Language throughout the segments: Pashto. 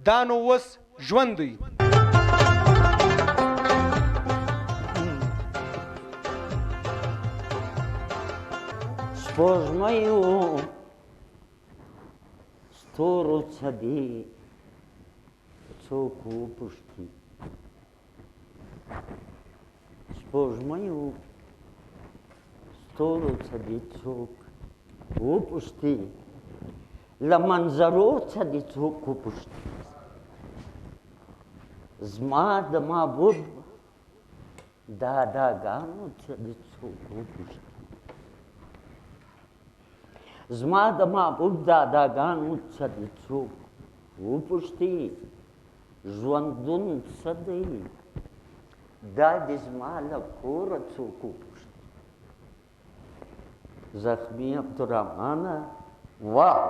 دا نو اوس ژوند دی. سپوږمیو ستورو څه دي څوک وپوښتي، سپوږمیو ستورو څه دي څوک وپوښتي، له منظرو څه دي څوک وپوښتي، زما د معبود داداګانو څه دي څوک وپوښتي، زما د معبود داداګانو څه دي څوک وپوښتي، ژوندون څه دی دا دې زما له کوره څوک وپوښتي. زخمي عبدالرحمانه واه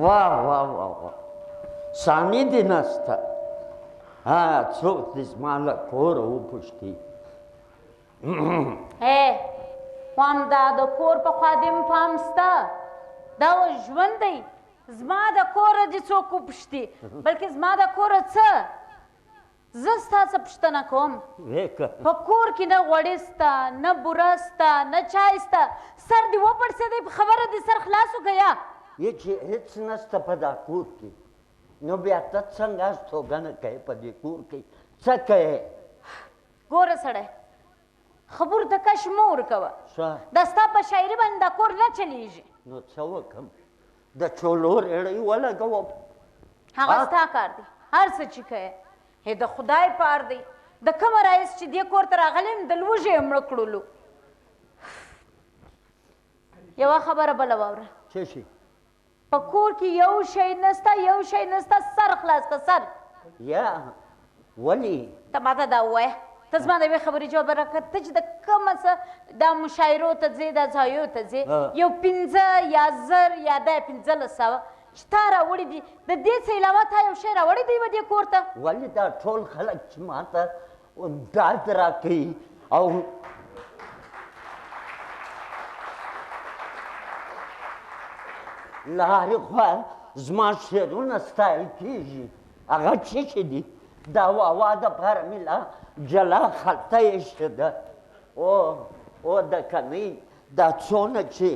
واه واه واه واه ثاني دې نسته، څوک دې زما له کوره وپوښتي. همدا د کور په خوا دې پام سته، دا اوس ژوند دی. زما د کوره دې څوک وپوښتي، بلکې زما د کوره څه، زه ستا څه پوښتنه کوم. په کور کې نه غوړي سته، نه بوره سته، نه چای سته، سر دې وپړسېدی، په خبره دې سر خلاص وکړه. چې هېڅ نسته په دا کور کې، نو بیا ته څنګه استوګنه کوې په دې کور کې، څه کوې؟ ګوره سړی، خبرو ته کش مه ورکوه، دا ستا په شاعري باندې دا کور نه چلېږي. نو څه وکړم؟ د چولو ریړۍ ولګوم؟ هغه ستا کار دی، هر څه چې کوې د خدای پار دی. د کومه رئیس چې دې کور ته راغلی یم د لوږې یې مړه کړلو. یوه خبره بله واوره، څه شي؟ په کور کې یو شی نسته، یو شی نسته، سر خلاص که سر. یا ولې؟ ته ماته دا ووایه، ته زما د یوې خبرې جواب راکړه، ته چې د کومه څه دا مشاعرو ته ځې، دا ځایو ته ځې، یو 5 یا 1000 یا دا 1500 چې تا راوړي دي، د دې څه علاوه تا یو شی راوړی دی یوه دې کور ته؟ ولې دا ټول خلک چې ما ته داد راکوي او له هرې خوا زما شعرونه ستایل کېږي، هغه څه چې دي دا واوا دپاره مې لا جلا خلطه ایښې ده. او د کنۍ دا څونه چې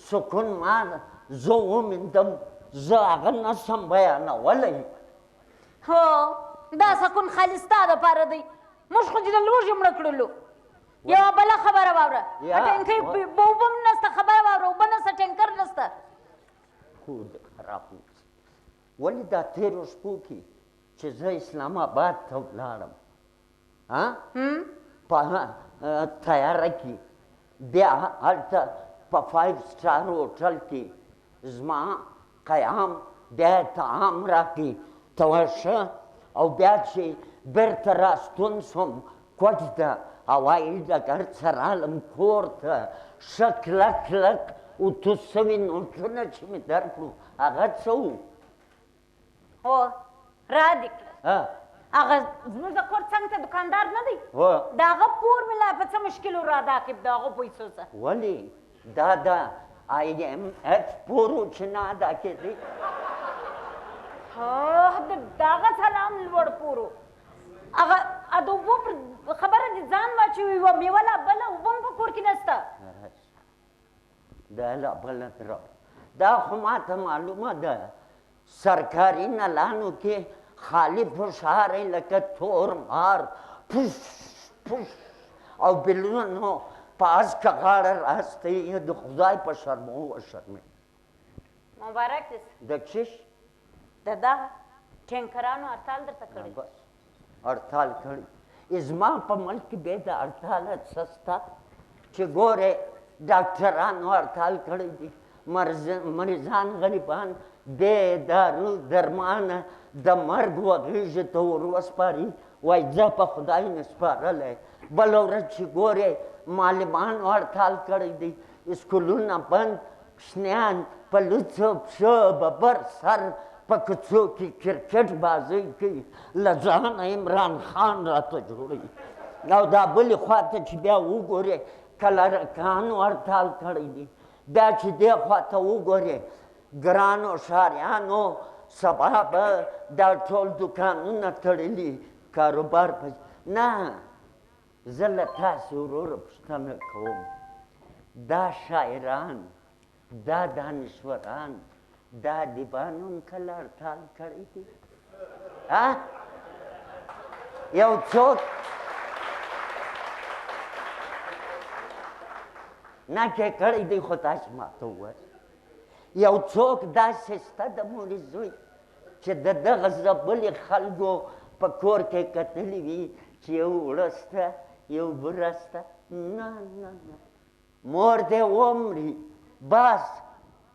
سکون ما زه وموندم، زه هغه نسم بیانولی. هو دا سکون خالي ستا دپاره دی، موږ خو چې د لوږې مړه کړلو. یوه بله خبره واوره، ټینکۍ به اوبه هم نسته، خبره واوره، اوبه نسته، ټینکر نسته. کور دې خراب نشي. ولې دا تېرو شپو کې چې زه اسلام آباد ته ولاړم په تیاره کې، بیا هلته په 5 سټار هوټل کې زما قیام، بیا یې طعام راکړي توشه، او بیا چې بېرته راستون شوم کوټ ته، هوایي ډګر څه رالم کور ته، ښه کلک کلک اوتو سوي نوټونه چې مې درکړو، هغه څه وو؟ هو را دې کړه، هغه زموږ د کور څنګ ته دوکاندار نه دی، د هغه پور مې لا په څه مشکل ور ادا کړي د هغو پیسو څه. ولې؟ دا د IMF پور و چې نه ادا کېدی؟ د هغه سلام لوړ پور و، هغه د اوبو پر خبره دې ځان واچوي، یوه میوه لا بله اوبه هم په کور کې نسته. دا لا بله دا خو ماته معلومه ده، سرکاري نلانو کې خالي فشار لکه تور مار پوش پوش او بلونو په اسکه غاړه راستوي، د خدای په شرمو وشرمې. مبارک دې د چش د دغه ټینکرانو هړتال درته کړی؟ بس هړتال کړی. زما په ملک کې بې د هړتاله څه شته چې ګورې ډاکټرانو هړتال کړی دی، مریضان غریبان بې دارو درمانه د مرګ وغېږې ته ور وسپاري، وایي زه په خدای مې سپارلی. بله ورځ چې ګورې معلمانو هړتال کړی دی، اسکولونه بند، کوچنیان په لوڅو پښو ببر سر په کوڅو کې کرکټ بازۍ کوي، له ځانه عمران خان راته جوړوي. او دا بلې خواته چې بیا وګورې کلرکانو هړتال کړی دی، بیا چې دې خواته وګورې ګرانو ښاریانو سبا به دا ټول دوکانونه تړلي کاروبار په نه زه له تاسې وروره پوښتنه کوم دا شاعران دا دانشوران دا ادیبان هم کله هړتال کړی دي یو څوک نه کې کړی دی خو تاسې ماته ووایه یو څوک داسې شته د مورې زوی چې د دغه زبلې خلکو په کور کې کتلي وي چې یو وړه شته یو بوره شته نه نه نه مور دې ومري بس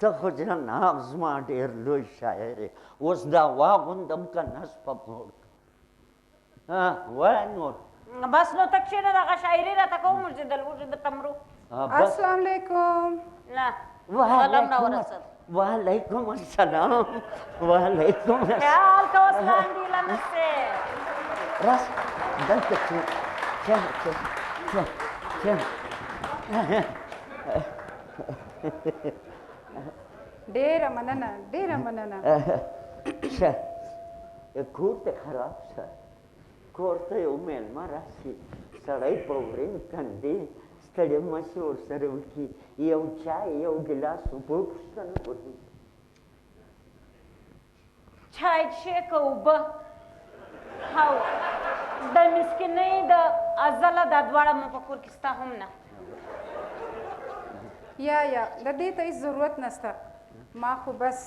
ته خو جناب زما ډېر لوی شاعر یې اوس دا واغوندم که نس په مور وایه نور بس نو ته کښېنه دغه شاعري راته کوم وژېدل وژېده مرو السلام علیکم نه سلام نه ورسد وعلیکم السلام وعلیکم السلام خیال کوه سلام دی لمسې راس دلته کښېنه ډېره مننه ښه کور ته خراب شه کور ته یو میلمه راشي سړی په ورین تندې ستړی مه شي ورسره وکړي یو چای یو ګیلاس اوبه پوښتنه وکړي چای څښې که اوبه او د مسکینۍ د ازله دا دواړه مو په کور کې ستا هم نه یا د دې ته هېڅ ضرورت نشته ما خو بس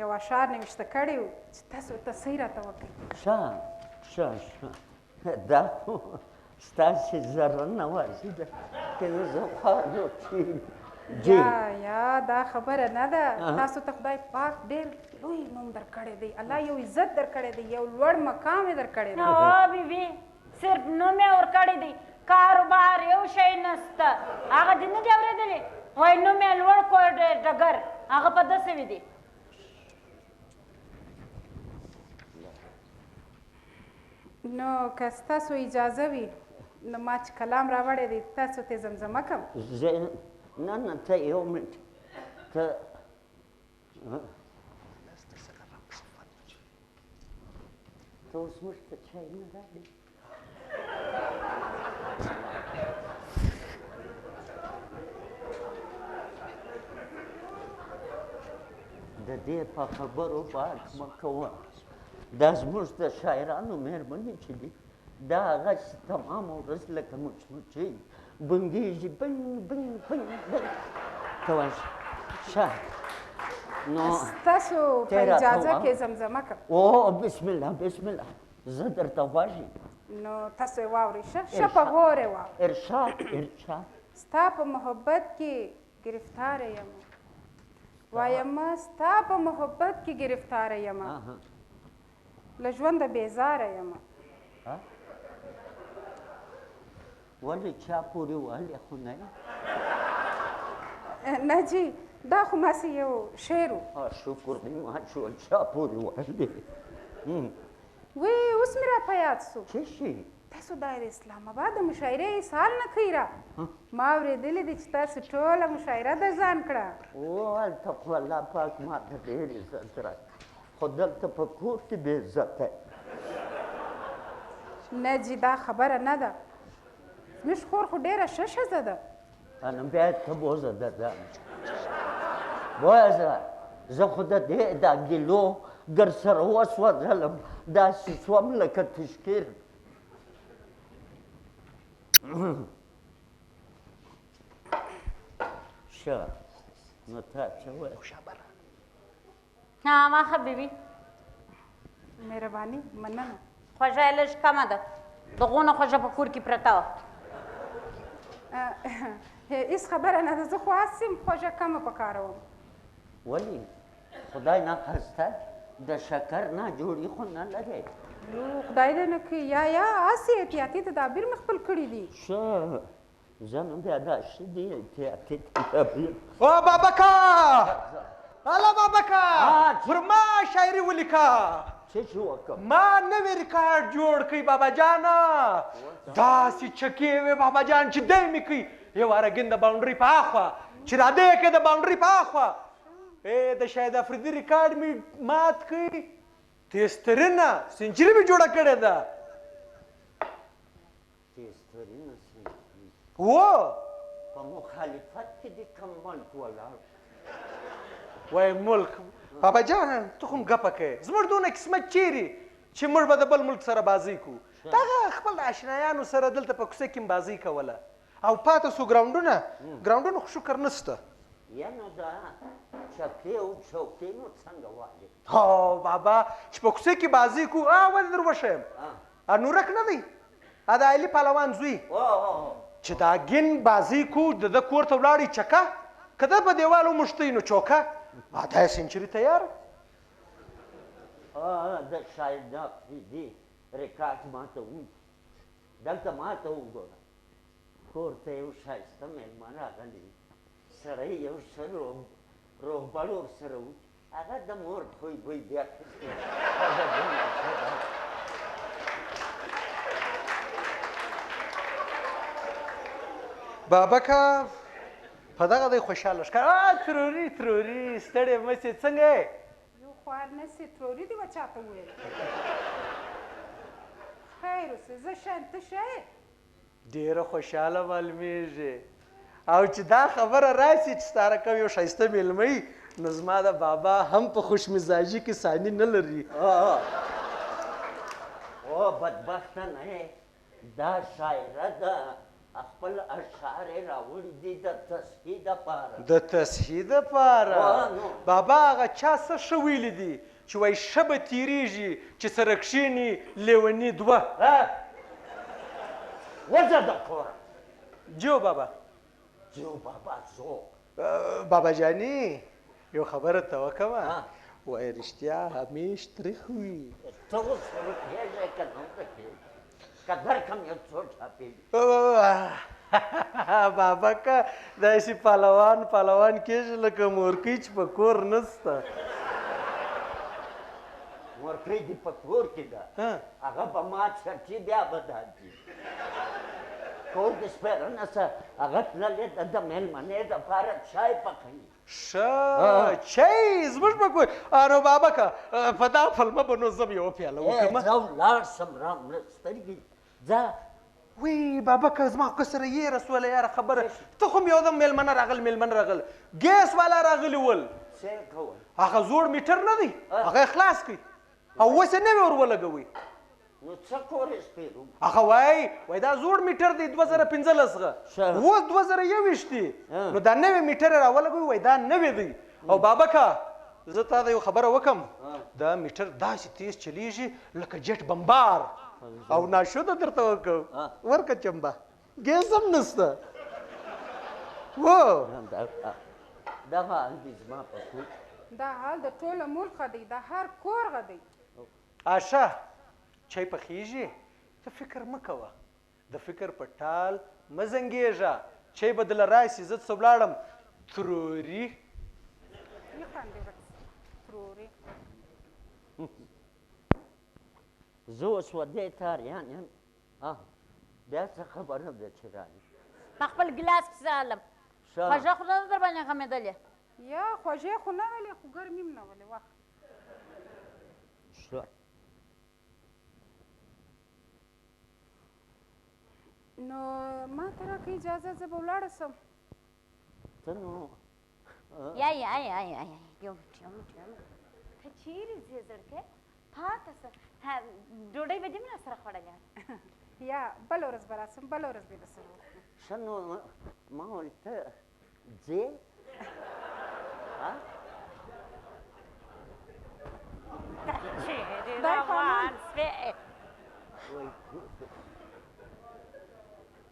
یو اشعار نوشته کړی و چې تاسو تصحیح راته وکړئ ښه دا خو ستاسې ذره نوازي ده که نه زه خوارو یا دا خبره نه ده تاسو ته خدای پاک ډېر لوی نوم درکړی دی الله یو عزت درکړی دی یو لوړ مقام یې درکړی دی بیبي صرف نوم یې ورکړی دی کاروبار یو شی نسته هغه دې نه دی اورېدلی وایي نوم یې لوړ کړ ډګر هغه په ده سوي دی نو که ستاسو اجازه وي نو ما چې کلام راوړی دی تاسو ته زمزمه کوم نه ته یو منټ ته اوس موږ ته چای نه راوړې د دې په خبرو باد مه کوه دا زموږ د شاعرانو مهرباني چې دي دا هغه چې تمامه ورځ لکه مچمچۍ بنګېږي بنګ بنګ بنګ بنګ ته واشه ښه نو ستاسو په اجازه کې زمزمه کوم او بسم الله زه درته غوږ یم نو تاسو یې واورئ ښه په غور یې واورئ ارشاد ستا په محبت کې ګرفتاره یم وایم ستا په محبت کې ګرفتاره یم له ژونده بیزاره یم ولې چا پورې والې خو نه نه جی دا خو ماسې یو شعر و شکر دی ما شول چا پورې والې وی اوس مې را په یاد سو څه شي تاسو دا د اسلام آباد د مشاعرې سال نه کوي را ما اورېدلې دي چې تاسو ټوله مشاعره د ځان کړه هلته خو الله پاک ما ته ډېر عزت راکړ خو دلته په کور کې بې عزته نه جی دا خبره نه ده زموږ خور خو ډېره ښه ښځه ده نو بیا ته بوزه ده بوزه زه خو د دې دا ګیلو ګر سره وسوځلم داسې شوم لکه تشکیر ښه نو تا څه وایې ما ښه بیبي مهرباني مننه خوږه یې لږ کمه ده د غونه خوږه په کور کې پرته وه هیڅ خبره نه ده زه خو هسې خوږه کمه پکاروم ولې خدای ناخواسته د شکر نه جوړي خو نه لرې خدای دې نه کړي یا هسې احتیاطي تدابیر مې خپل کړي دي ښه زه نو بیا دا ښه دي احتیاطي تدابیر او بابکه هله بابکه پر ما شاعري ولیکه څه چې وکړم ما نوی ریکارډ جوړ کړی بابا جانه داسې چکې وې بابا جان چې دی مې کوي یو ارګین د باونډري په اخوا چې را دی کې د باونډري په اخوا د شاهد افریدي ریکارډ مې مات کړي تیسترینه سینچري مې جوړه کړې ده. تیسترینه سینچري هو په مخالفت کې دې کوم ملک ولاړ. وای ملک بابا جان ته خو هم ګپه کوې. زموږ دونه قسمت چیرې چې موږ به د بل ملک سره بازۍ کوو. دغه خپل اشنایانو سره دلته په کوڅه کې بازۍ کوله او پاته سو ګراونډونه خو شکر نشته. یا نو دا چپې او چوکۍ نو څنګه والې؟ هو بابا چې په کوڅه کې بازۍ کوو ولې در وښیم نورک نه دی د علي پهلوان زوی چې دا ګین بازۍ کوو د ده کور ته ولاړی چکه که ده په دیوال وموښتی نو چوکه دا یې سینچري تیاره. د شاید افریدي ریکارډ ماته ووایي. دلته ماته وګوره کور ته یو ښایسته مېلمه راغلی سړی یو ښه روغبړ ورسره و هغه د مور خوی بوی بیا اخیستی. بابکه په دغه دی خوشحاله ښکاره. تروري ستړې مه سې څنګه یې؟ یو خوار نه سې تروري دې به چاته وویل. خیر اوسې زه ښه ته ښه یې؟ ډېره خوشحاله معلومیږي او چې دا خبره راسي چې ستاره کوم یو ښایسته میلمه وي نو زما د بابا هم په خوش مزاجي کې ثاني نه لري. او بدبخته نه یې دا شاعره ده خپل اشعار یې راوړي دي د تصحیح دپاره. د تصحیح دپاره بابا هغه چا څه ښه ویلي دي چې وایي ښه به تېرېږي چې سره کښېني لیوني دوه. وځه د کوره. جو بابا زو بابا جاني یو خبره ته وکړمه وایي رښتیا همیش تریخ وي. ته اوس ورکېږې که نه ورکېږې که درکړم یو څو ټاپې بابا که داسې پهلوان کېږي لکه مورکۍ چې په کور نسته. مورکۍ دې په کور کې ده هغه به ما چټي بیا به دادي کور دې سپېره نسه هغه تللې ده د مېلمنې دپاره چای پخوي. ښه چای زموږ په کور نو بابا که په دا پلمه به نو زه یوه پیاله وکړم. زه ولاړ سم رامړه سترګې ځه. وی بابا که زما خو سره یېره سوله یاره خبره ته خو م یو دم میلمنه راغل ګیس والا راغلي ول څه یې کول؟ هغه زوړ میټر نه دی هغه یې خلاص کړي او اوس یې نوی ور ولګوئ. نو څه کور یې سپېرو؟ هغه وایي دا زوړ میټر دی 2015 اوس 2021 دی نو دا نوی میټر یې راولګوئ وایي دا نوی دی. او بابا که زه تا ته یو خبره وکړم دا میټر داسې تیز چلیږي لکه جټ بمبار او ناشده درته وکړم ورکه چمبه ګیس هم نسته. دغه حال دي زما په کور. دا حال د ټوله ملکه دی د هر کورغه دی. آشه چای پخیږي ته فکر مه کوه د فکر په ټال مه زنګېږه چای به دله راسي زه څه ولاړم تروري تروري زه اوس ودې تاریان یم بیا څه خبره ده چې رالي په خپل ګلاس کې سالم خوږه خو نه ده در باندې غمېدلې یا خوږې خو نه ولې خو ګرمي هم نه ولې وخت نو ما ته راکړه اجازه زه به ولاړه سم. ته نو یا یو منټ ته چیرې ځې زړکې پاته شه ډوډۍ به دې مې راسره خوړلې یا بله ورځ به راسم بله ورځ به یې درسره وخورم. ښه نو ما ویل ته ځې چیرې روان سوې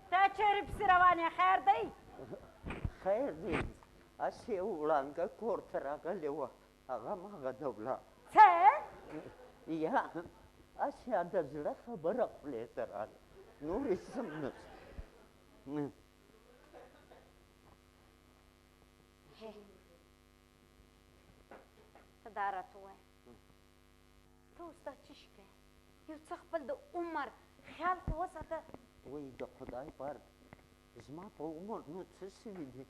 ته چیرې پسې روان یې خیر دی؟ خیر دی هسې یو وړانګه کور ته راغلې وه هغه هماغه ده ولاړ. څه؟ یا هسې د زړه خبره خولې ته راغله نور هېڅ هم نشته. ته دا راته ووایه ته اوس دا څه شي کوې یو څه خپل د عمر خیال خو وساته. وایي د خدای پار زما په عمر نو څه سوي دي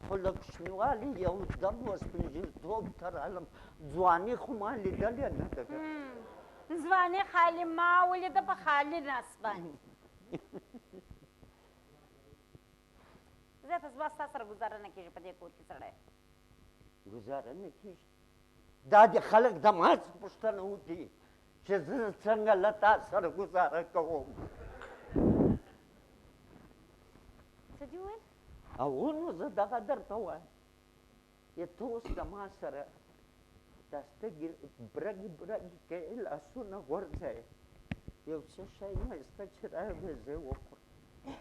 خو له کوچنیوالي یو دم وسپېنځلتوب ته رالم ځواني خو ما لیدلې نه ده ځواني خالي ما ولیده په خالي نس باندې زیاته زما ستا سره ګزاره نه کېږي په دې کور کې سړی ګزاره نه کېږي دا د خلک د ما څخه پوښتنه وکړي چې زه څنګه له تا سره ګزاره کوم څه دې وویل او نو زه دغه درته وایم چې ته اوس د ما سره دا سترګې برګې برګې کوې لاسونه غورځوې یو څه شی نشته چې راوړې زه وخورم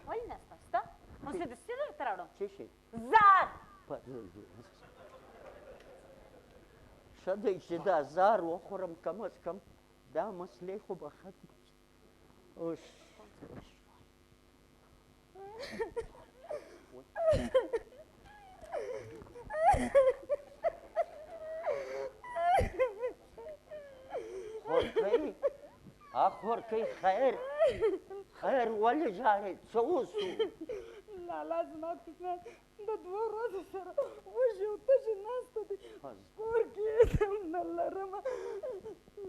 ولې نشته سته اوس یې دستي درته راوړم څه شی زار ښه دی چې دا زار وخورم کم از کم دا مسلې خو به ختمه شي اوس خورکۍ خورکۍ خیر خیر ولې ژاړې څه وسو لالا زما کوچنیان د 2 ورځو سره وږي او تږي ناسته دي کور کې هم نه لرمه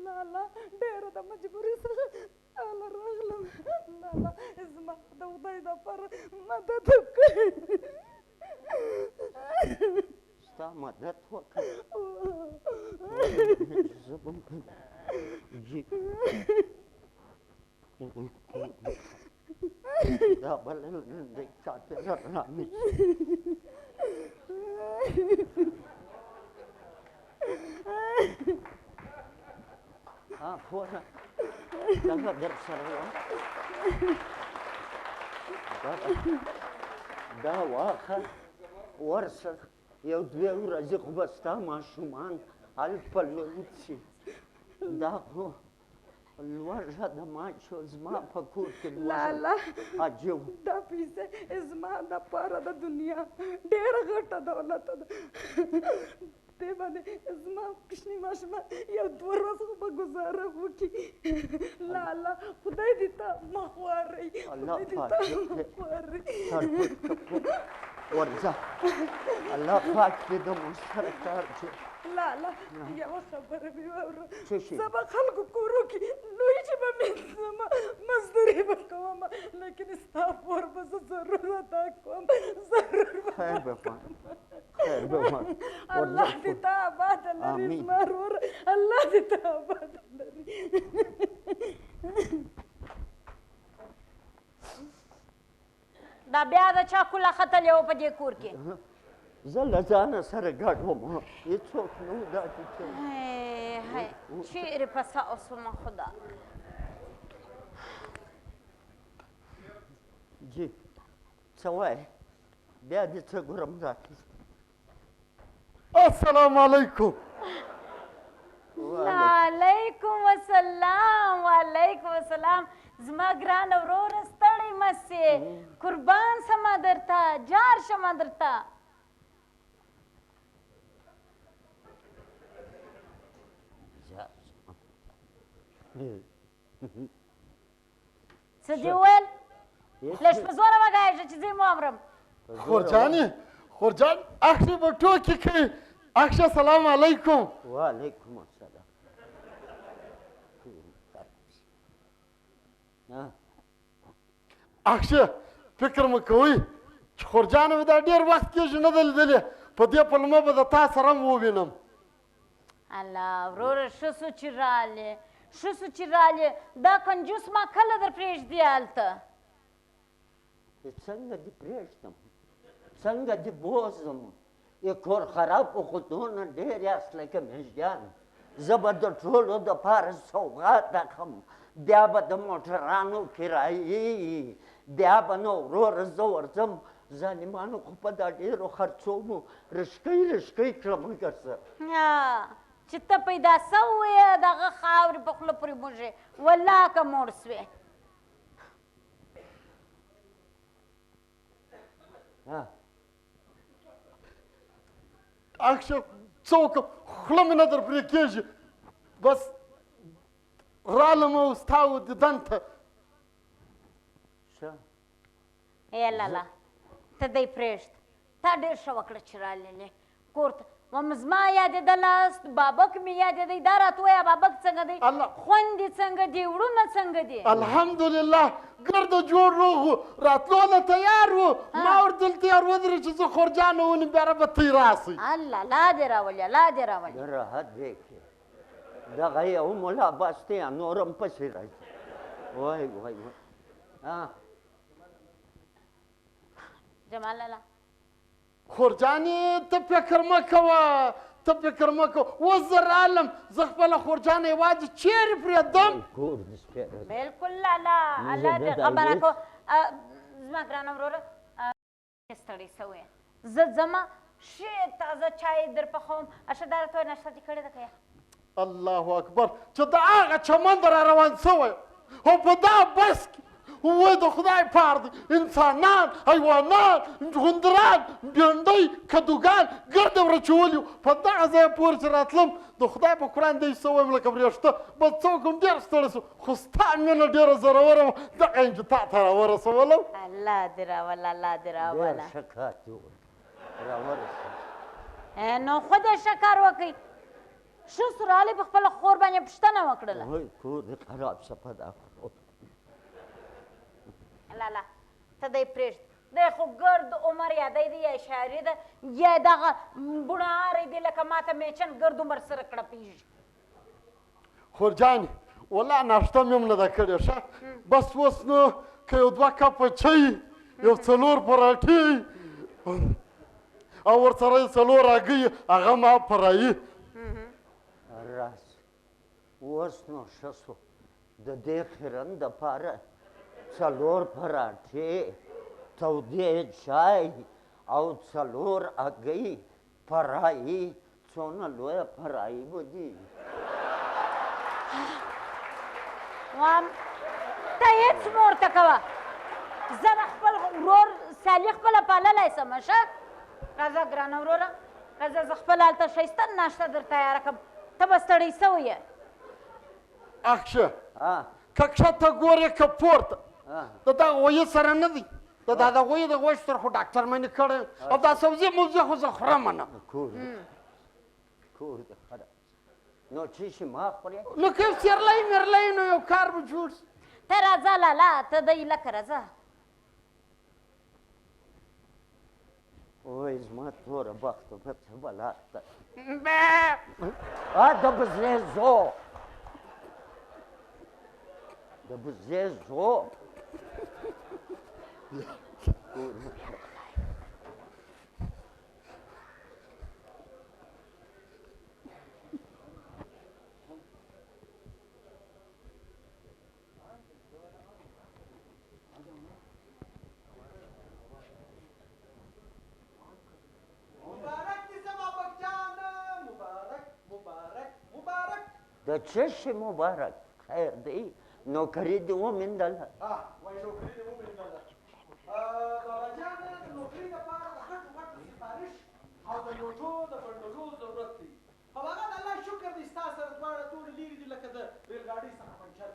لالا ډېره د مجبورۍ سره هله راغلم لالا زما د خدای دپاره مدد وکړئ ستا مدد وکړه زه به دا بله دی چاپېره رامې خونه دغه در سره وه دا واخه ورسه یو 2 ورځې خو به ستا ماشومان هلته لوی شي دا خو لوږه د ما چې زما په کور کې لالا عجیب دا پیسې زما دپاره د دنیا ډېره غټه دولت ده دې باندې زما کوچني ماشومان یو 2 ورځې خو به ګزاره وکړي لالا خدای دې ته مخ واروي خدای دې ته مخ واروي ورځه الله پاک دې د موږ سره کار جوړ لالا یوه خبره مې واوره څه شي؟ زه به خلکو کورو کې لوی چې به مینځمه مزدوري به کومه لیکن ستا پور به زه ضرور ادا کوم ضرور خیر به خیر به الله دې ته آباد لري زما ورور الله دې ته آباد لري دا بیا د چا کوله ختلې وه په دې کور کې زه له ځانه سره ګډ وم هېڅوک نه و داسې چې چیرې پسه اوسمه خدا جی څه وایې بیا دې څه ګورم راکړي السلام علیکم وعلیکم السلام وعلیکم السلام زما ګران وروره ستړی مه سې قربان سمه درته جار شمه درته څه دې وویل لږ په زوره وګایږه چې زه یې واورم خورجانې خورجان اخشې به ټوکې کوي اخشه سلام علیکم وعلیکم السلام اخشه فکر مه کوئ چې خورجانه مې دا ډېر وخت کېږي نه ده لیدلې په دې پلمه به د تا سره هم ووینم الله وروره ښه سو چې رالې ښه سو چې رالې دا کنجوس ما کله در پرېږدي هلته څنګه دې پرېږدم څنګه دې بوځم یې کور خراب خو خو دونه ډېر یاست لکه مېږیان زه به د ټولو دپاره سوغات اخلم بیا به د موټرانو کرایې بیا به نو وروره زه ورځم ظالمانو خو په دا ډېرو خرڅو مو رشکۍ رشکۍ کړم که څه چې ته پیدا سوې دغه خاورې په خوله پورې موږې والله که موړ سوې اخشه څه وکړم خوله مې نه در پرې کېږي بس رالم او ستا و دیدن ته ښه ای لالا ته دی پرېږده تا ډېر ښه وکړه چې راللې کور ته وم زما یادېدله بابک مې یادېدی دا راته وایه بابک څنګه دی خویندې څنګه دي وړونه څنګه دي الحمدلله ګرده جوړ روغ و راتلو له تیار و ما ورته تیار ودرې چې زه خورجانه ونیم بیا را به تی راسئ الله لا دې راولې لا دې راولې راحت دی کې دغه یو ملا بس دی نور هم پسې راځي وای وای وای جمال لالا خورجانې ته فکر مه کوه ته فکر مه کوه اوس زه رالم زه خپله خورجانه یوازې چیرې پرېږدم بلکل لالا الله دې خبره کو زما ګرانه وروره ستړی شوی زه ځمه ښې تازه چای در پخوم اشه دا راته وایه ناشته دې کړې ده که الله اکبر چې د هغه چمن را روان شوی او په دا بس کې وای د خدای پار دی انسانان حیوانات غوندران بېنډۍ کدوګان ګرده ورچولي وو په دغه ځای پورې چې راتلم د خدای په قرآن دی شوی یم لکه برېښته بس څوک هم ډېر ستړی شو خو ستا مینه ډېره زوروره وه دغه یم چې تا ته راورسولم الله دې راوله الله دې راوله ښه کار دې وکړ راورسوه نو خود یې ښه کار وکړئ ښه سورالي په خپله خور باندې پوښتنه وکړله وای کور دې خراب شه په دا لالا ته دی پرېږده دی خو ګرد عمر یا دی یا شاعري ده یا دغه بوڼاری دی لکه ماته میچن ګرد عمر سره کړپېږي خورجانې والله ناشته مې هم نه ده کړې ښه بس اوس نو که یو دوه کپه چای یو څلور پراټې او ورسره یې څلور هګۍ هغه ما فرایي راس اوس نو ښه شو د دې خیرن دپاره څلور پراټې تودې چای او څلور هګۍ فرایي څونه لویه فرایي به دي وام ته هېڅ مه ورته کوه زه د خپل ورور سالي خپله پاللی شم ښه راځه ګرانه وروره راځه زه خپله هلته ښایسته ناشته در تیاره کړم ته به ستړی شوی یې اکشه که کښته ګورې که پورته د دغه غویي سره نه دی د دا د غویي د غوښتر خو ډاکټر منې کړی او دا سبزي موزي خو زه خورم نه کور دې خراب نو څه شي ما خورې نو که سیرلی میرلی نو یو کار به جوړ شي ته راځه لالا ته دی لکه راځه وای زما توره بخته په څه بلا ده د بزې زو د بزې زو د څه شي مبارک خیر دی نوکري دې وموندله وایي نوکري دې وموندله بابا جانه د نوکري دپاره د غټو غټو سفارش او د نوټو د بنډلو ضرورت دی او هغه د الله شکر دی ستا سره دواړه ټولې لرې دي لکه د ریلګاډۍ څخه پنچر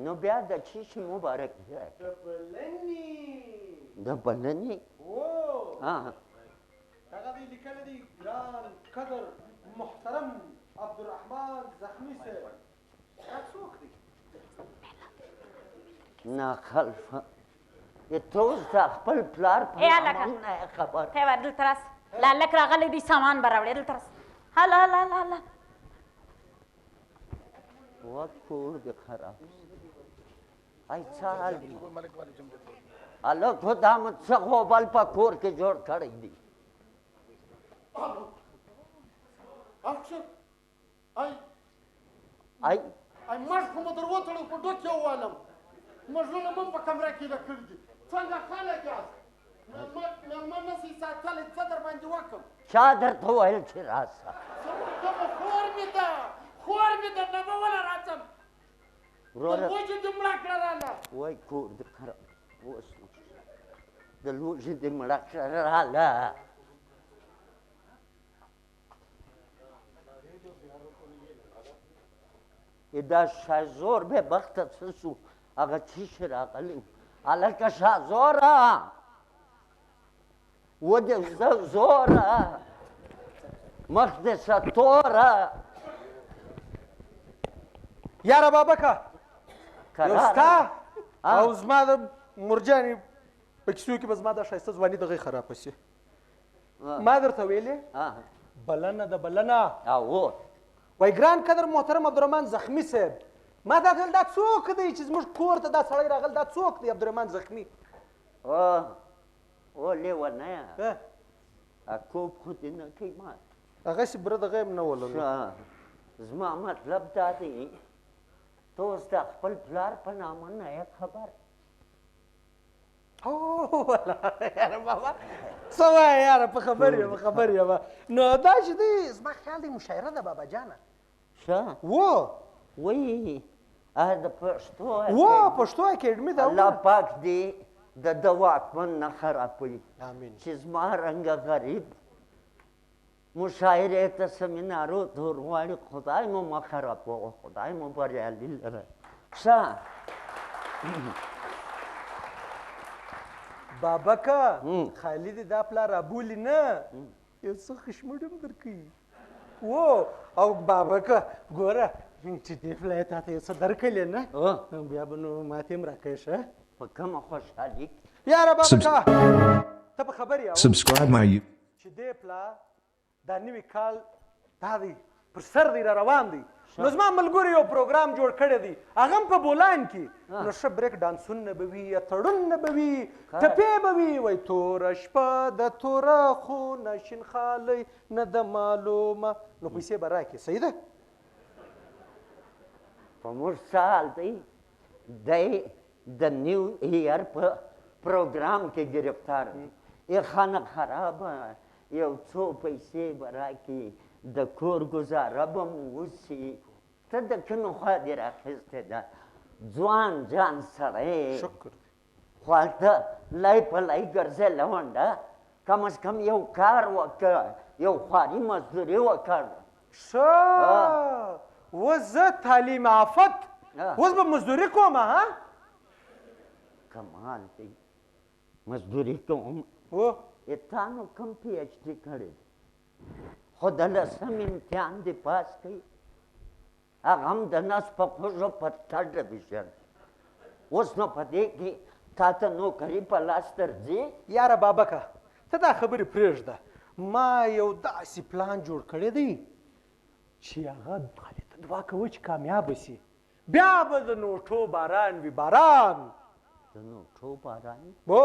نو بیا د څه شي مبارک دی د بلنې د بلنې هغه دی لیکلی دی ګران قدر محترم عبدالرحمن زخمی صاحب دا څوک دی ناخلفه ته اوس د خپل پلار په نه خبر ته یې دلته راس لالک راغلی دی سامان به راوړې دلته راس هله هله هله هله وا کور دې خراب ای څه حال دی هلک خو دا مو څه غوبل په کور کې جوړ کړی دی اکثر ای مړ خو مو در وتړو په ډوک یې ووالم مړونه مو په کمره کې له کړي دي څنګه خلک یاست مېلمه نسئ ساتلی څه در باندې وکړم چا درته وویل چې راسه خور مې ده نه به وله راځم لوږې دې مړه کړه راله وای کور دې خراب اوس نو د لوږې دې مړه کړه راله دا شازور به بخته څه شو هغه څه شي راغلی و هلکه شازوره و دې زوره مخ دې ستوره یاره بابکه یو ستا او زما د مرجانې په کیسو کې به زما دا ښایسته ځواني دغه خرابه شي ما درته ویلې بلنه د بلنه او وای ګران قدر محترم عبدالرحمن زخمي صاحب ما دا ویل دا څوک دی چې زموږ کور ته دا سړی راغلی دا څوک دی عبدالرحمن زخمي او لیونیه کوب خو دې نه کوي ما هغسې بره دغه یم نه وللو زما مطلب دا دی ته اوس د خپل پلار په نامه نه یې خبر یاره بابا څه وایې یاره په خبر یم خبر یم نو دا چې دی زما خیال دی مشاعره ده بابا جانه ښه و وایي د پښتو و پښتو اکیډمي ده الله پاک دې د ده واکمن نه خرابوي امین چې زما رنګه غریب مشاعرې ته سمینارو ته ورغواړي خدای مو مه خرابوه خدای مو بریالي لره ښه بابکه خالي دې دا پلار رابولي نه یو څه خشمړ هم درکوي و او بابکه ګوره چې دې پلار تا ته یو څه درکړلی نه بیا به نو ماتې هم راکوې ښه په کومه خوشحالي یاره بابکه ته په خبر یې Subscribe my چې دې پلار دا نوي کال دا دی پر سر دی را روان دی نو زما ملګرو یو پروګرام جوړ کړی دی هغه هم په بولان کې نو ښه بریک ډانسونه به وي اتړونه به وي ټپې به وي وایي توره شپه د توره خونه شین خالی نه د معلومه نو پیسې به راکړي صحیح ده په موږ سال دی دی د نیو ایئر په پروګرام کې گرفتار دی ای خانه خرابه یو څو پیسې به راکړي د کور ګزاره به مو وشي ته د کومې خوا دې راخیستې ده ځوان جان سړی شکر خواته لای په لای ګرځې لونډه کم از کم یو کار وکړه یو خواري مزدوري وکړه ښه اوس زه تعلیم آفت اوس به مزدوري کوم ها کمال دی مزدوري کوم تا نو کوم پی ایچ ډي کړی خو د لسم امتحان دې پاس کوي هغه هم د نس په خوږو په تھرډ ډویژن اوس نو په دې کې تا ته نوکري په لاس درځي یاره بابکه ته دا خبرې پرېږده ما یو داسې پلان جوړ کړی دی چې هغه خالي ته دعا کوه چې کامیابه سي بیا به د نوټو باران وي باران د نوټو باران هو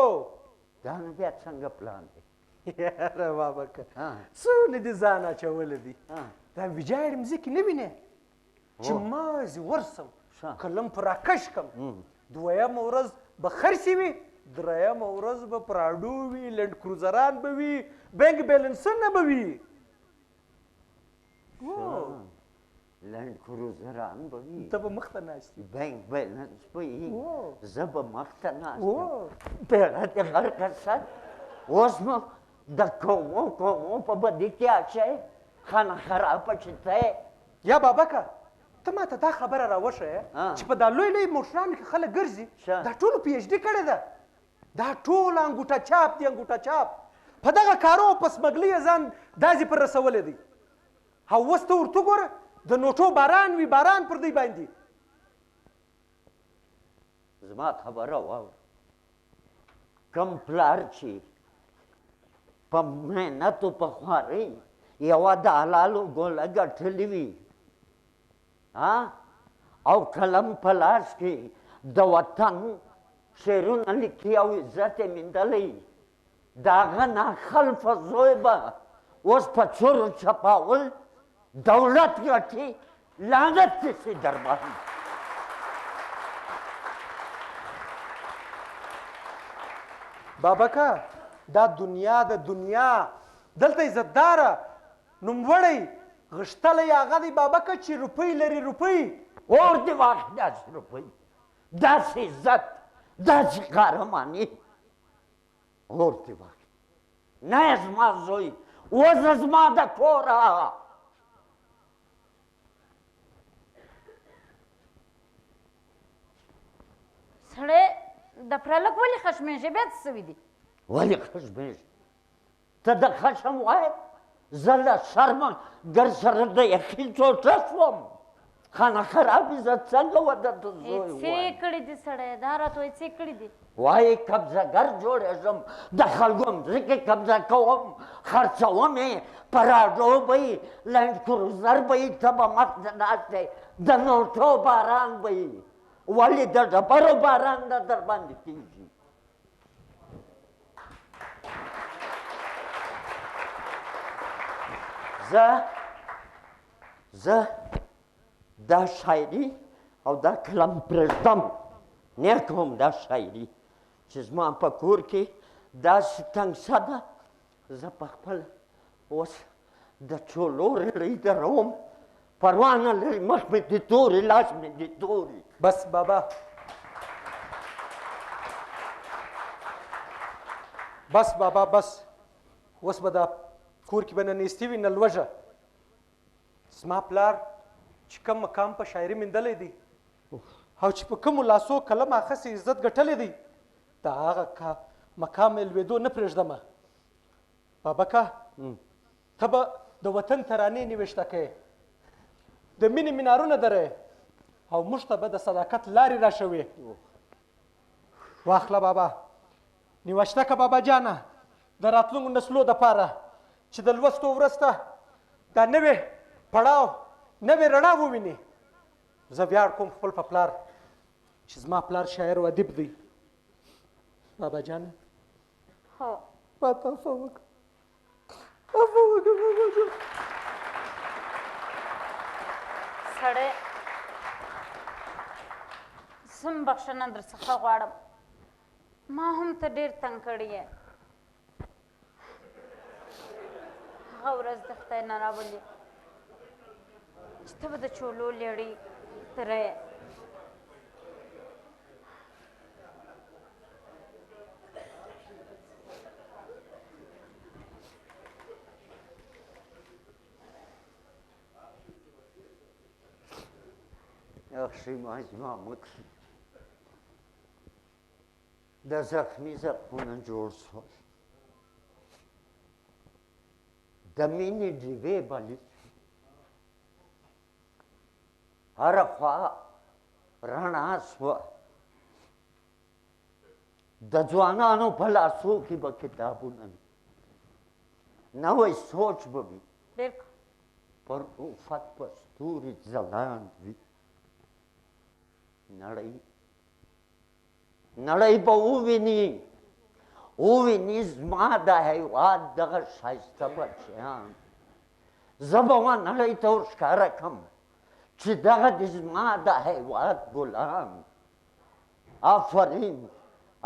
دا نو بیا څنګه پلان دی یاره بابکه څونه دې ځان اچولی دی دا ویجاړې مځکې نه وینې چې مازې ورسم قلم په راکش کم دویمه ورځ به خرڅې وي درېیمه ورځ به پراډو وي لنډ کروزران به وي بینک بیلنسونه به وي لنډ کروزران به وي ته به مخ ته ناست یې بینک بیلنس به وي زه به مخ ته ناست یم پیره دې غرقه سر اوس نو د کومو په بدي کې اچوې خانه خرابه چې ته یا بابکه ته ما ته دا خبره راوښیه چې په دا لوی لوی موټرانو کې خلک ګرځي دا ټولو پی ایچ ډي کړې ده دا ټول انګوټه چاپ دی انګوټه چاپ په دغه کارو په سمګلۍ یې ځان داسې پر رسولی دی او اوس ته ورته ګوره د نوټو باران وي باران پر دوی باندې زما خبره واوره کم پلار چې په محنت او په خوارۍ یوه د حلالو ګوله ګټلې وي او قلم په لاس کې د وطن شعرونه لیکي او عزت یې میندلی د هغه ناخلفه زوی به اوس په چورو چپاول دولت ګټي لعنت دې سي در باندې بابکه دا دنیا د دنیا دلته عزتداره نوموړی غښتلی هغه دی بابکه چې روپۍ لري روپۍ اور دې واخلي داسې روپۍ داسې عزت داسې قهرماني اور دې واخلي نه زما زوی اوس زما د کوره سړی د پرلک ولې خشمېږي بیا څه سوي دي ولې خشمېږي ته د خشم وایې زه له شرمه ګر سره د یقین ټوټه شوم خانه خرابې زه څنګه وده ته زوی وایم څه کړي دي سړی دا راته وایي څه کړي دي وایي قبضهګر جوړېږم د خلکو مځکې قبضه کوم خرڅوم یې پراډو به یې لینډ کروزر به یې ته به مخته ناست دی د نوټو باران به یې ولې د ډبرو باران نه در باندې کېږي زه دا شاعري او دا کلم پرېږدم نه کوم دا شاعري چې زما په کور کې داسې تنګسه ده زه په خپله اوس د چولو رړۍ دروم پروا نه لري مخ مې د تورې لاس مې د تورې بس بابا بس بابا بس اوس به دا کور کې به نه نیستي وي نه لوږه زما پلار چې کوم مقام په شاعري موندلی دی او چې په کومو لاسو قلم اخیستی عزت ګټلی دی د هغه مقام یې لوېدو نه پرېږدمه بابکه ته به د وطن ترانې نوشته کوې د مینې منارونه درې او موږ ته به د صداقت لارې راښوې واخله بابا نوشته که بابا جانه د راتلونکو نسلو دپاره چې د لوستو وروسته دا نوې پړاو نوې رڼا وویني زه ویاړ کوم خپل په پلار چې زما پلار شاعر او ادیب دی بابا جانه هو ما ته عفو وکړه عفو وکړه بابا جان سړی زم بخښنه در څخه غواړم ما هم ته ډېر تنګ کړی یې هغه ورځ د خدای نه راولي چې ته به د چولو لیړۍ ترې اخشي ما زما مکړي د زخمي زخمونه جوړ شول د مینې ډیوې بلې هره خوا رڼا شوه د ځوانانو په لاسو کې به کتابونه وي نوی سوچ به وي بلکل پر افت په ستوري ځلاند وي نړۍ به وویني زما د هیواد دغه ښایسته بچیان زه به و نړۍ ته ورښکاره کړم چې دغه د زما د هیواد ګلان آفرین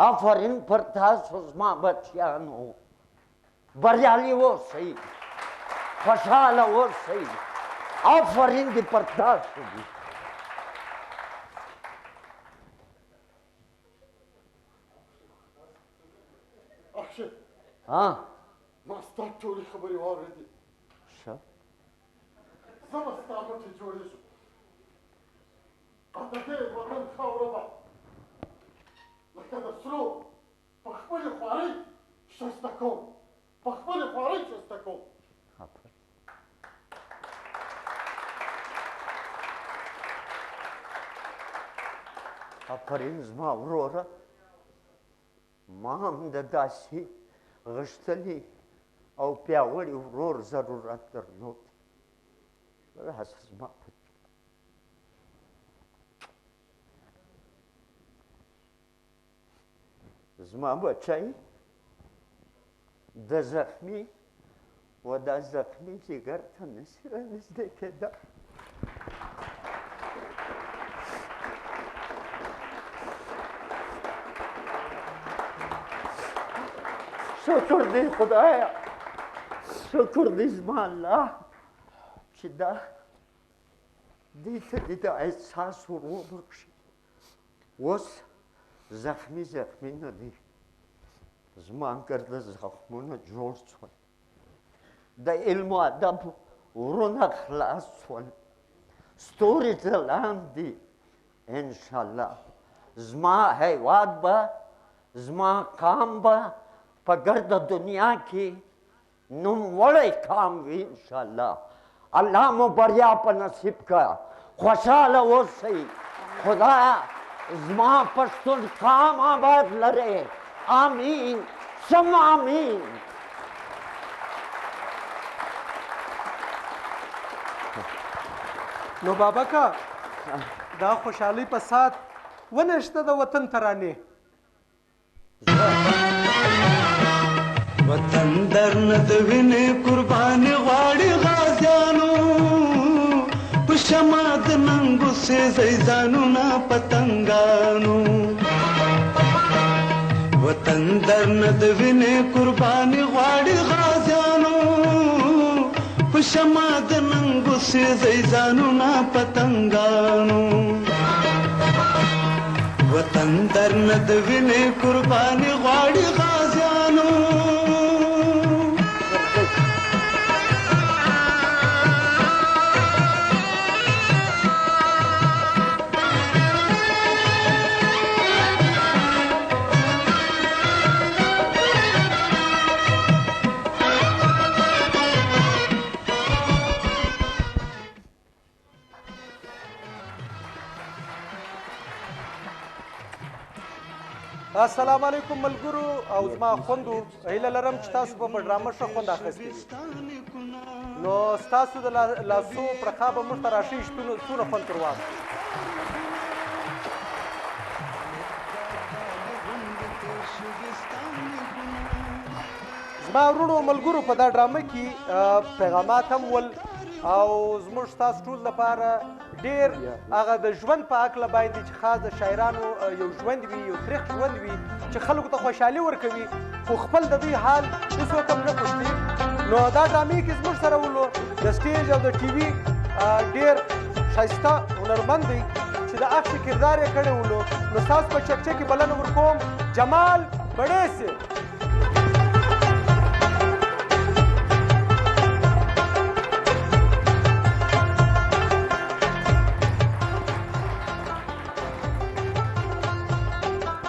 آفرین پر تاسو زما بچیانو بریالي اوسئ خوشحاله اوسئ آفرین دې پر تاسو دي اخشي ما ستا ټولې خبرې واورېدې ښه زه به ستا مټې جوړېږم او د دې وطن خاوره به لکه د سرو په خپلې خوارۍ ښایسته کوم په خپلې خوارۍ ښایسته کوم آفرین زما وروره ما هم د داسې غښتلي او پیاوړي ورور ضرورت درلود راشه زما په زما بچی د زخمي و دا زخمي جگر ته نشي رانږدې کېده شکر دی خدایا شکر دی زما الله چې دا دې ته دې د احساس ور وبخښي اوس زخمي نه دي زما ګرده زخمونه جوړ شول د علم و ادب ورونه خلاص شول ستوري ځلان دي انشاءالله زما هیواد به زما قام به په ګرده دنیا کې نوموړی کام وي انشاءالله. الله مو بریا په نصیب کړه. خوشحاله اوسئ. خدایا زما پښتون قام آباد لرئ. آمین ثم آمین. نو بابکه دا خوشحالۍ په سات ونشته د وطن ترانې. وطن درنه د وینې قرباني غواړي غازیانو په شمع د ننګو سېزئ ځانونه پتنګانو. وطن درنه د وینې قرباني غواړي غازیانو په شمع د ننګو سېزئ ځانونه پتنګانو. وطن درنه د وینې قرباني غواړي غازیانو. السلام علیکم ملګرو او زما خوندو، هیله لرم چې تاسو به په ډرامه ښه خوند اخیستی وي. نو ستاسو د لاسو پرخا به موږ ته راشي څونه خوند تر واخلو. زما وروڼو ملګرو په دا ډرامه کې پیغامات هم ول او زموږ ستاسو ټول لپاره ډېر هغه د ژوند په هکله باندې چې خاص د شاعرانو یو ژوند وي، یو تریخ ژوند وي چې خلکو ته خوشحالي ورکوي خو خپل د دوی حال هېڅوک هم نه پوښتي. نو دا ډرامې کې زموږ سره ولو د سټیج او د ټي وي ډېر ښایسته هنرمند دی چې د عکس کردار یې کړی ولو. نو ستاسو په چکچه کې بلنه ورکوم جمال بړی صاحب.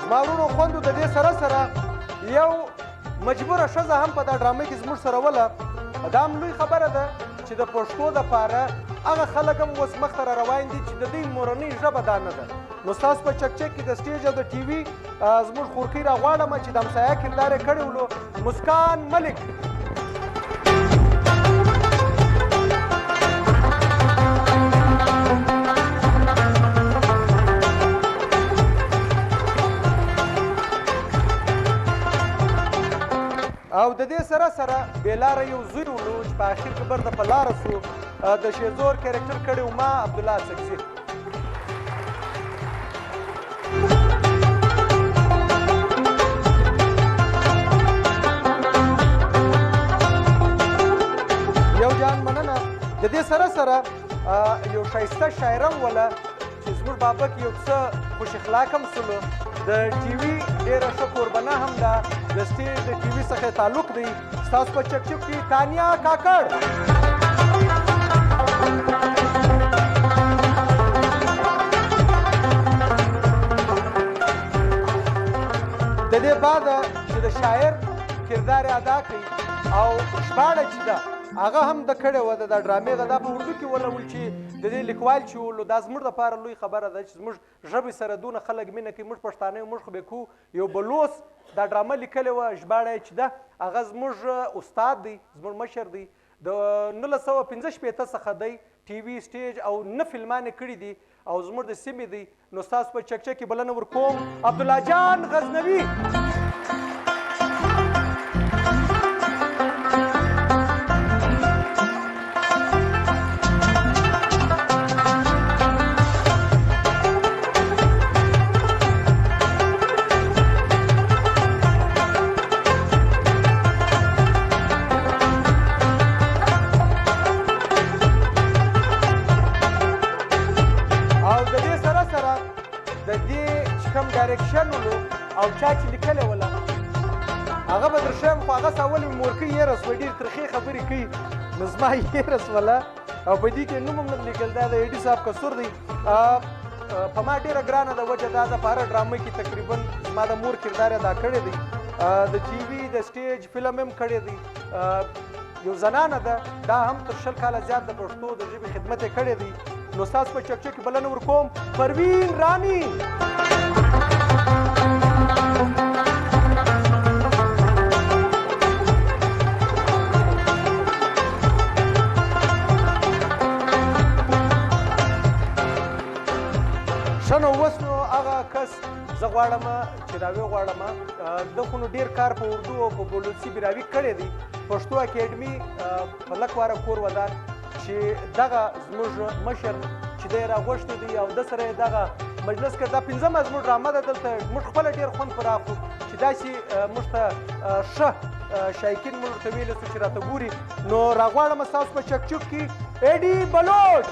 زما وروڼو خوندو د دې سره سره یو مجبوره ښځه هم په دا ډرامه کې زموږ سره وله. دا هم لوی خبره ده چې د پښتو دپاره هغه خلک هم اوس مخته را روان دي چې د دوی مورنۍ ژبه دا نه ده. نو ستاسو په چکچک کې د سټیج او د ټي وي زموږ خورکۍ راغواړم چې د همسایه کردار یې کړی ولو مسکان ملک. او د دې سره سره بېلاره یو زوی ولو چې په اخر کې برده په لاره سو د شیزور کریکټر کړی و ما عبدالله سکزي. یو جان مننه. د دې سره سره یو ښایسته شاعره وله چې زموږ بابک یو څه خوش اخلاق هم سلو. د ټي وي ډېره ښه کوربنه هم ده. د سټیج د ټي وي څخه تعلق دی. ستاسو په چکچک کې تانیا کاکړ. د دې بعده چې د شاعر کردار ادا کوي او ژباړه چې ده هغه هم د کړې وه د ډرامې غدا په اردو کې ولول چې د دې لیکوال چې ولو دا زموږ دپاره لوی خبره ده چې زموږ ژبې سره دونه خلک مینه کوي. موږ پښتانه یو، موږ خو به کوو. یو بلوڅ دا ډرامه لیکلې وه، ژباړه یې چې ده هغه زموږ استاد دی، زموږ مشر دی. د 1965 څخه دی ټي وي سټیج او 9 فلمان یې کړي دي او زموږ د سیمې دی. نو ستاسو په چکچک کې بلنه ورکوم عبدالله جان غزنوي. ډایرکشن ولو او چا چې لیکلی وله هغه به در ښیم خو هغه اول مې مورکۍ یېره سوه، ډېرې ترخې خبرې کوي. نو زما یېره سوله او په دې کې نوم هم نه لیکل. دا د ایډي صاحب قصور دی. په ما ډېره ګرانه ده وجه دا ده په هره ډرامه کې تقریبا زما د مور کردار ادا کړی دی. د ټي وي د سټیج فلم هم کړی دی. یو زنانه ده دا هم تر 20 کاله زیات د پښتو د ژبې خدمت یې کړی دی. نو ستاسو په چکچه کې بلنه ورکوم پروین رانی. ښه نو اوس نو هغه کس زه غواړم چې راوی غواړم ده خو نو ډېر کار په اردو او په بلوچي براوي کړی دی. پښتو اکیډمي په لک واره کور ودان چې دغه زموږ مشر چې دی راغوښتی دی او ده سره یې دغه مجلس کې دا 5مه زموږ ډرامه ده. دلته موږ خپله ډېر خوند پر اخلو چې داسې موږ ته ښه شایقین موږ ورته ویلی سو چې راته ګوري. نو راغواړم ستاسو په چکچک کې ایډي بلوچ.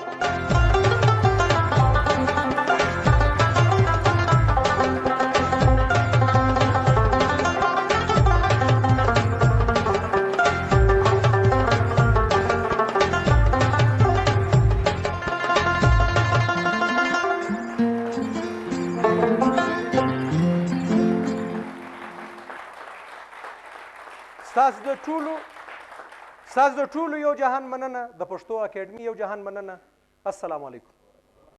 ستاسو د ټولو یو جهان مننه، د پښتو اکیډمي یو جهان مننه. السلام علیکم.